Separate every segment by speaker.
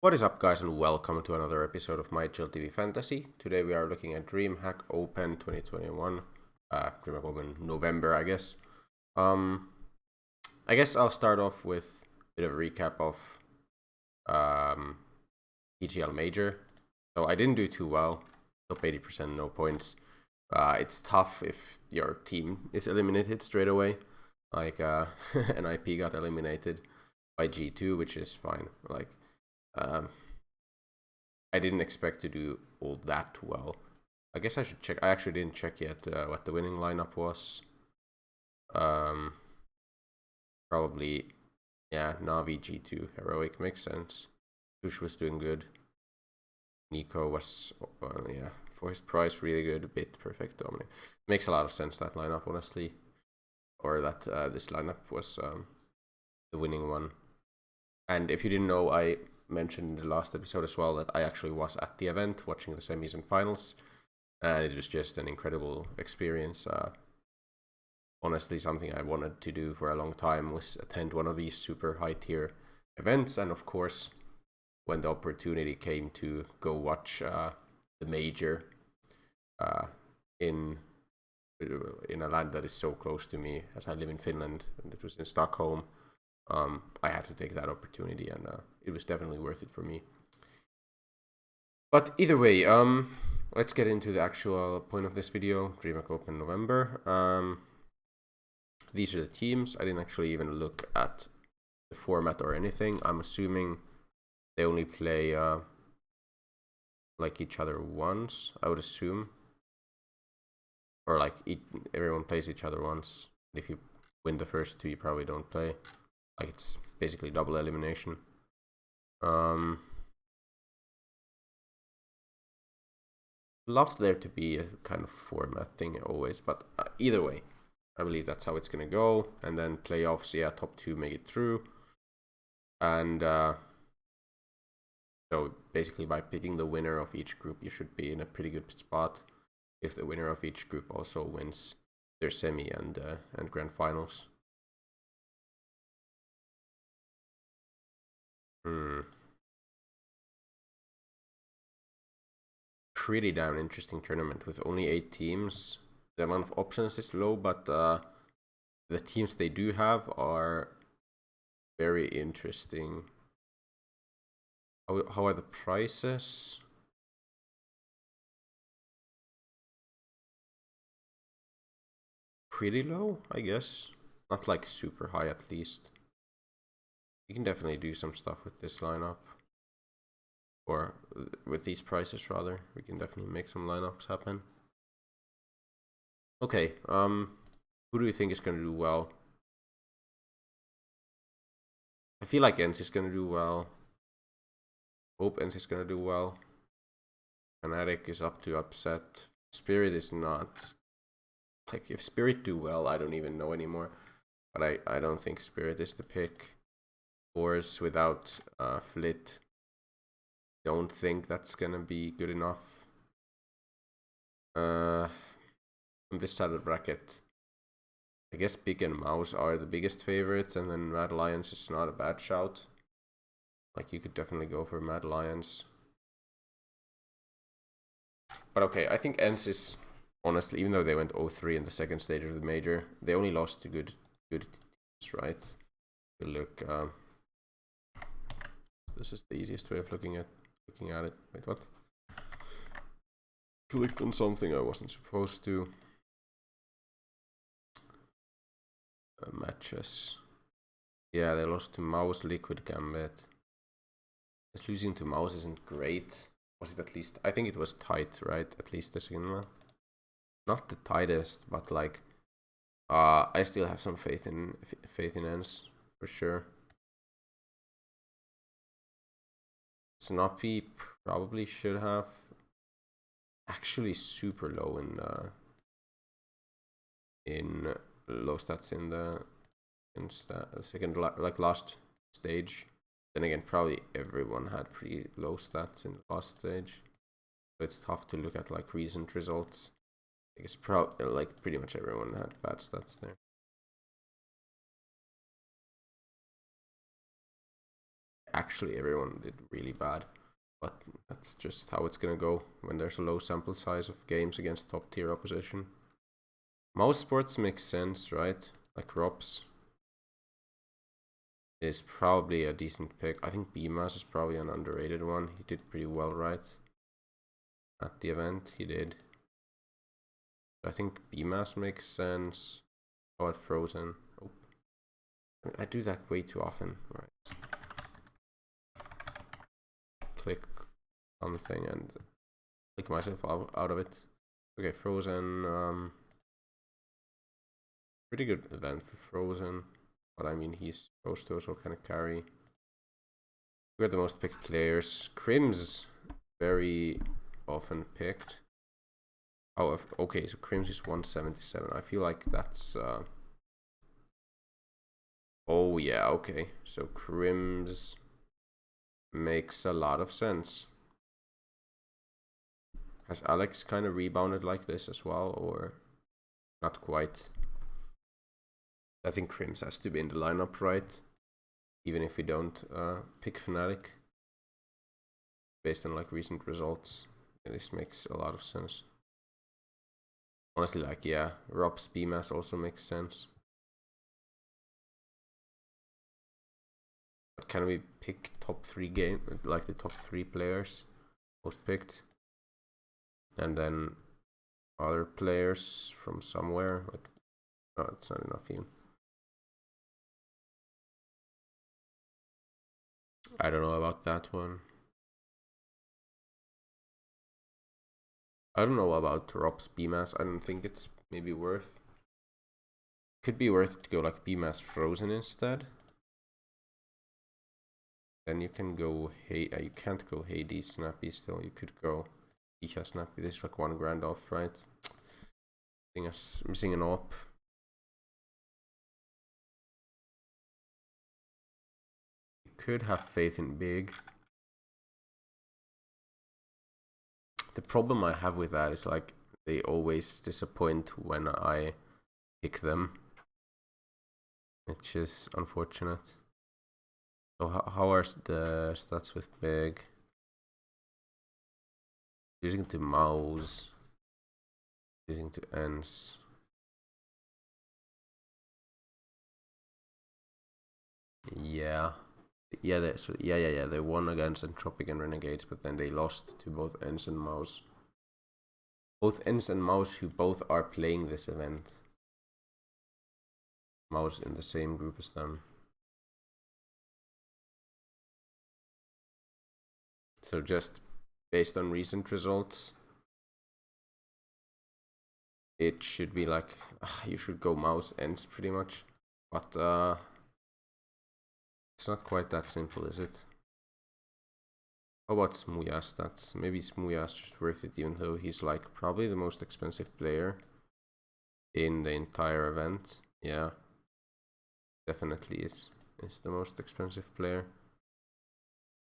Speaker 1: What is up, guys, and welcome to another episode of my HLTV Fantasy. Today we are looking at Dreamhack Open 2021, Dreamhack Open November, I guess. I guess I'll start off with a bit of a recap of EGL Major. So I didn't do too well, top 80%, no points. It's tough if your team is eliminated straight away. Like NIP got eliminated by G2, which is fine. I didn't expect to do all that well. I guess I should check. I actually didn't check yet what the winning lineup was. Probably, yeah, Navi G2 Heroic makes sense. Tush was doing good. Nico was, yeah, for his price, really good. Bit perfect Dominant. Makes a lot of sense, that lineup, honestly. Or that this lineup was the winning one. And if you didn't know, I mentioned in the last episode as well that I actually was at the event watching the semis and finals, and it was just an incredible experience. Honestly, something I wanted to do for a long time was attend one of these super high tier events, and of course, when the opportunity came to go watch the major in a land that is so close to me, as I live in Finland, and it was in Stockholm, I had to take that opportunity, and it was definitely worth it for me. But either way, let's get into the actual point of this video. Dreamhack Open November. These are the teams. I didn't actually even look at the format or anything. I'm assuming they only play like each other once, I would assume. Or like everyone plays each other once. If you win the first two, you probably don't play. Like, it's basically double elimination. Love there to be a kind of format thing always, but either way, I believe that's how it's gonna go. And then playoffs, yeah, top two make it through. And so basically, by picking the winner of each group, you should be in a pretty good spot if the winner of each group also wins their semi and grand finals. Pretty damn interesting tournament with only 8 teams. The amount of options is low, but the teams they do have are very interesting. How are the prices? Pretty low, I guess. Not like super high, at least. You can definitely do some stuff with this lineup. Or with these prices, rather. We can definitely make some lineups happen. Okay, who do you think is going to do well? I feel like ENCE is going to do well. Hope ENCE is going to do well. Fnatic is up to upset. Spirit is not. Like, if Spirit do well, I don't even know anymore. But I don't think Spirit is the pick. Force without Flit. Don't think that's gonna be good enough. On this side of the bracket, I guess Big and Mouse are the biggest favorites, and then Mad Lions is not a bad shout. Like, you could definitely go for Mad Lions. But okay, I think ENCE is, honestly, even though they went 0-3 in the second stage of the major, they only lost to good teams, right? Look, this is the easiest way of looking at it. Wait, what? Clicked on something I wasn't supposed to. Matches. Yeah, they lost to Mouse, Liquid, Gambit. Just losing to Mouse isn't great. Was it at least? I think it was tight, right? At least the second one. Not the tightest, but like, I still have some faith in ENCE for sure. Snoppy probably should have. Actually, super low in low stats in the second, like, last stage. Then again, probably everyone had pretty low stats in the last stage. So it's tough to look at like recent results. I guess like pretty much everyone had bad stats there. Actually, everyone did really bad. But that's just how it's gonna go when there's a low sample size of games against top tier opposition. Mouse sports makes sense, right? Like Rops is probably a decent pick. I think BMAS is probably an underrated one. He did pretty well, right? At the event, he did. I think BMAS makes sense. Oh, at Frozen. Oh. I do that way too often, right? Click on the thing and click myself out of it. Okay, Frozen. Pretty good event for Frozen. But I mean, he's supposed to also kind of carry. We're the most picked players. Crims very often picked. However, okay, so Crims is 177. I feel like that's oh yeah, okay. So Crims makes a lot of sense. Has Alex kind of rebounded like this as well, or not quite? I think Crims has to be in the lineup, right? Even if we don't pick Fnatic. Based on like recent results, this makes a lot of sense. Honestly, like, yeah, Rob's BMAS also makes sense. But can we pick top 3 game, like the top 3 players most picked? And then other players from somewhere, like, no, it's not enough even. I don't know about that one. I don't know about Rob's BMAS. I don't think it's maybe worth. Could be worth to go like BMAS Frozen instead. Then you can go you can't go Hades Snappy still. You could go Isha Snappy. This is like 1 grand off, right? I think I'm missing an op. You could have faith in Big. The problem I have with that is like they always disappoint when I pick them, which is unfortunate. So how are the stats with Big? Using to mouse, using to ends. Yeah. Yeah, they won against Entropic and Renegades, but then they lost to both Ents and Mouse. Both Ents and Mouse, who both are playing this event. Mouse in the same group as them. So just based on recent results, it should be like you should go Mouse Ents pretty much, but it's not quite that simple, is it? How about Smooya's stats? Maybe Smooya's just worth it, even though he's like probably the most expensive player in the entire event. Yeah, definitely is the most expensive player.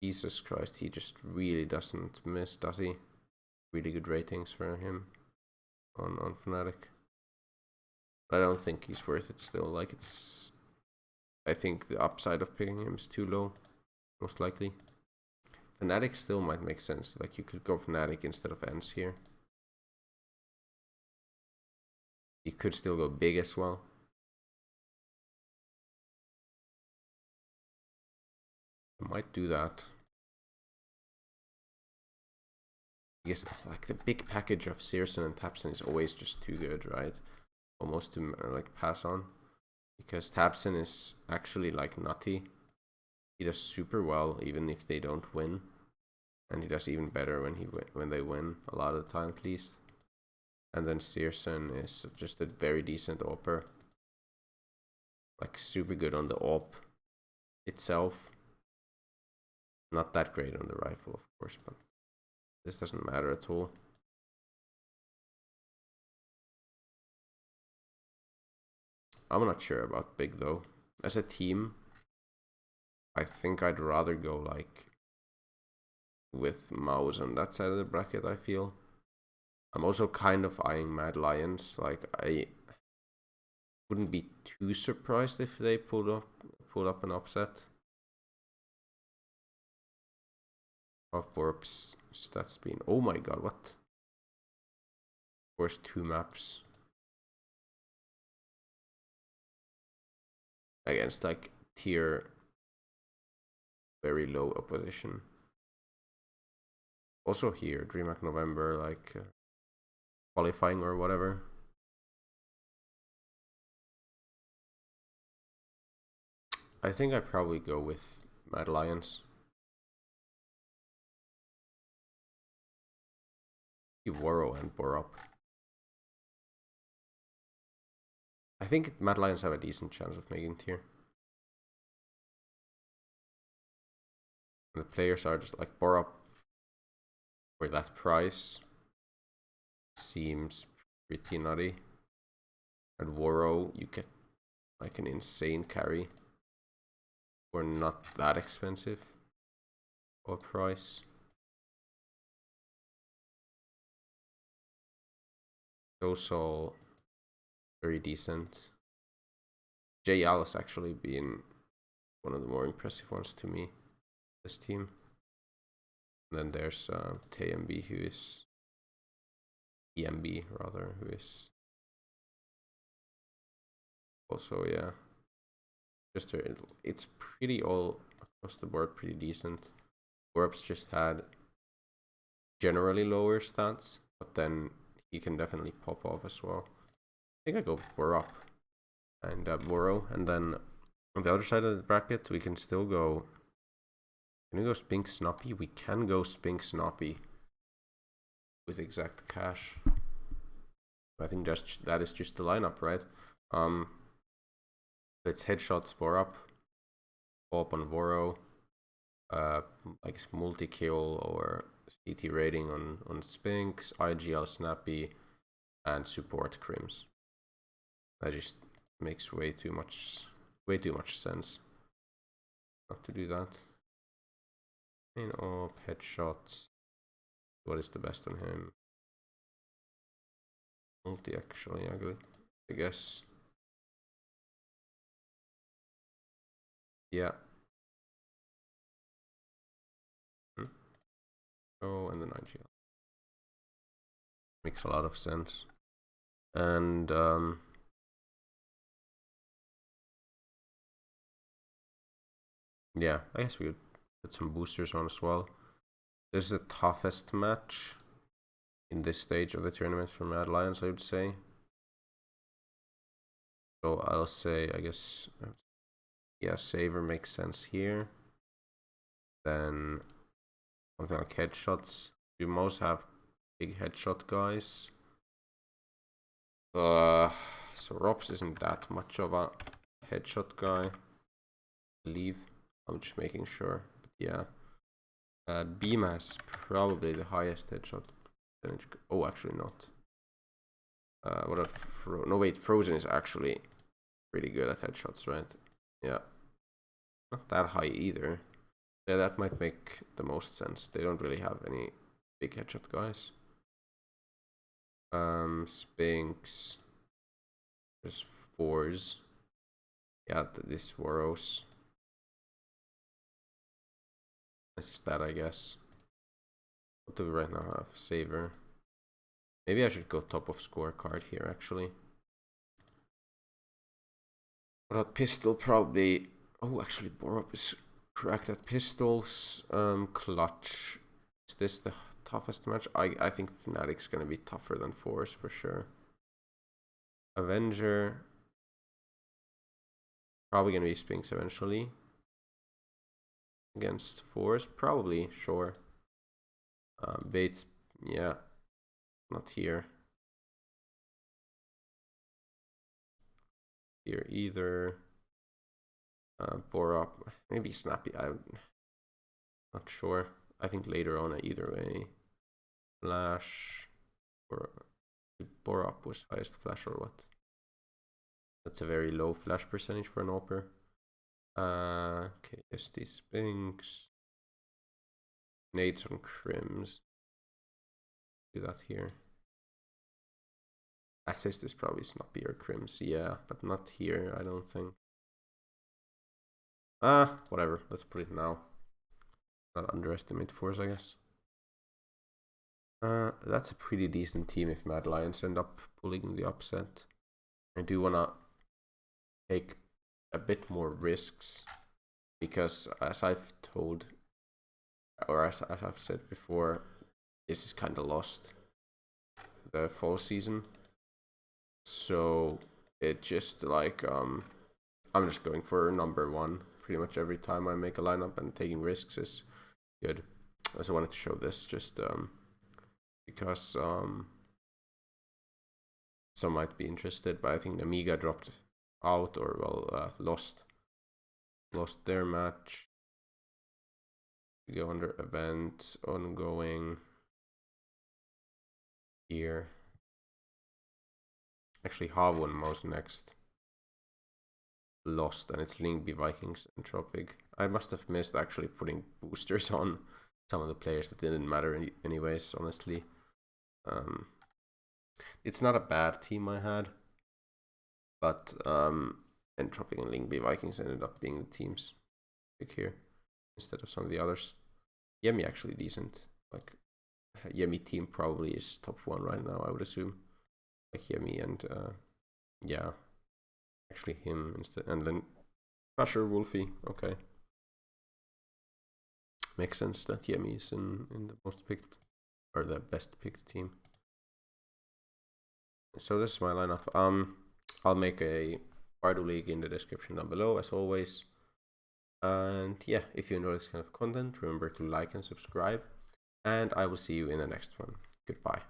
Speaker 1: Jesus Christ, he just really doesn't miss, does he? Really good ratings for him on Fnatic. But I don't think he's worth it still. Like, it's... I think the upside of picking him is too low, most likely. Fnatic still might make sense. Like, you could go Fnatic instead of Ents here. You could still go Big as well. I might do that. I guess like the big package of Searson and Tapson is always just too good, right? Almost to like pass on, because Tapson is actually like nutty. He does super well even if they don't win, and he does even better when they win, a lot of the time at least. And then Searson is just a very decent AWPer, like super good on the AWP itself. Not that great on the rifle, of course, but this doesn't matter at all. I'm not sure about Big though. As a team, I think I'd rather go like with Mouse on that side of the bracket, I feel. I'm also kind of eyeing Mad Lions. Like, I wouldn't be too surprised if they pulled up an upset. Of Borp's stats been? Oh my god, what? First 2 maps against like tier very low opposition. Also here, Dreamhack November, like qualifying or whatever. I think I'd probably go with Mad Lions. Warrow and Borup. I think Mad Lions have a decent chance of making tier. And the players are just like Borup for that price. Seems pretty nutty. At Warrow, you get like an insane carry for not that expensive or price. Those all very decent. J. Alice actually being one of the more impressive ones to me, this team. And then there's TMB, who is EMB rather, who is also, yeah, just it's pretty all across the board pretty decent. Orbs just had generally lower stats, but then he can definitely pop off as well. I think I go with Borup and Burrow, and then on the other side of the bracket we can still go. Can we go Spink Snoppy? We can go Spink Snoppy with exact cash. I think just that is just the lineup, right? It's headshots Borup, pop on Voro, like multi-kill or CT rating on Spinks, IGL Snappy, and support Crims. That just makes way too much sense not to do that. In op headshots, what is the best on him? Multi actually, I guess. Yeah. Oh, and then IGL. Makes a lot of sense. And yeah, I guess we could put some boosters on as well. This is the toughest match in this stage of the tournament for Mad Lions, I would say. So I'll say, I guess, yeah, Saver makes sense here. Then something like headshots. You most have big headshot guys. So Rops isn't that much of a headshot guy, I believe. I'm just making sure. But yeah. BMAS is probably the highest headshot percentage. Oh, actually not. What are no wait, Frozen is actually pretty good at headshots, right? Yeah. Not that high either. Yeah, that might make the most sense. They don't really have any big headshot guys. Spinks. There's fours. Yeah, this Warrows. This is that, I guess. What do we right now have? Saver. Maybe I should go top of scorecard here, actually. What about pistol? Probably. Oh, actually, Borup is correct at pistols. Clutch. Is this the toughest match? I think Fnatic's gonna be tougher than Force for sure. Avenger. Probably gonna be Spinks eventually. Against Force, probably, sure. Bates, yeah. Not here. Here either. Borup, maybe Snappy. I'm not sure. I think later on, either way. Flash, or Borup was highest flash or what? That's a very low flash percentage for an AWPer. Okay, SD Spinks. Nades on Crims. Do that here. Assist is probably Snappy or Crims, yeah, but not here, I don't think. Whatever, let's put it now. Not underestimate Force, I guess. That's a pretty decent team if Mad Lions end up pulling the upset. I do want to take a bit more risks because, as I've told, or as I've said before, this is kind of lost, the fall season. So it just like I'm just going for number one pretty much every time I make a lineup, and taking risks is good. I also wanted to show this just because some might be interested, but I think the Amiga dropped out, or well, lost their match. We go under event ongoing here. Actually, Havon Mouse next lost, and it's Lingby, Vikings, and Tropic. I must have missed actually putting boosters on some of the players, but it didn't matter anyways, honestly. It's not a bad team I had, but Entropic and Lingby Vikings ended up being the teams pick here instead of some of the others. Yemi actually decent. Like Yemi team probably is top 1 right now, I would assume. Like Yemi and yeah, actually him instead, and then Crusher Wolfie. Okay, makes sense that Yemi is in the most picked, or the best picked team. So this is my lineup. I'll make a Vardu League in the description down below, as always. And yeah, if you enjoy this kind of content, remember to like and subscribe. And I will see you in the next one. Goodbye.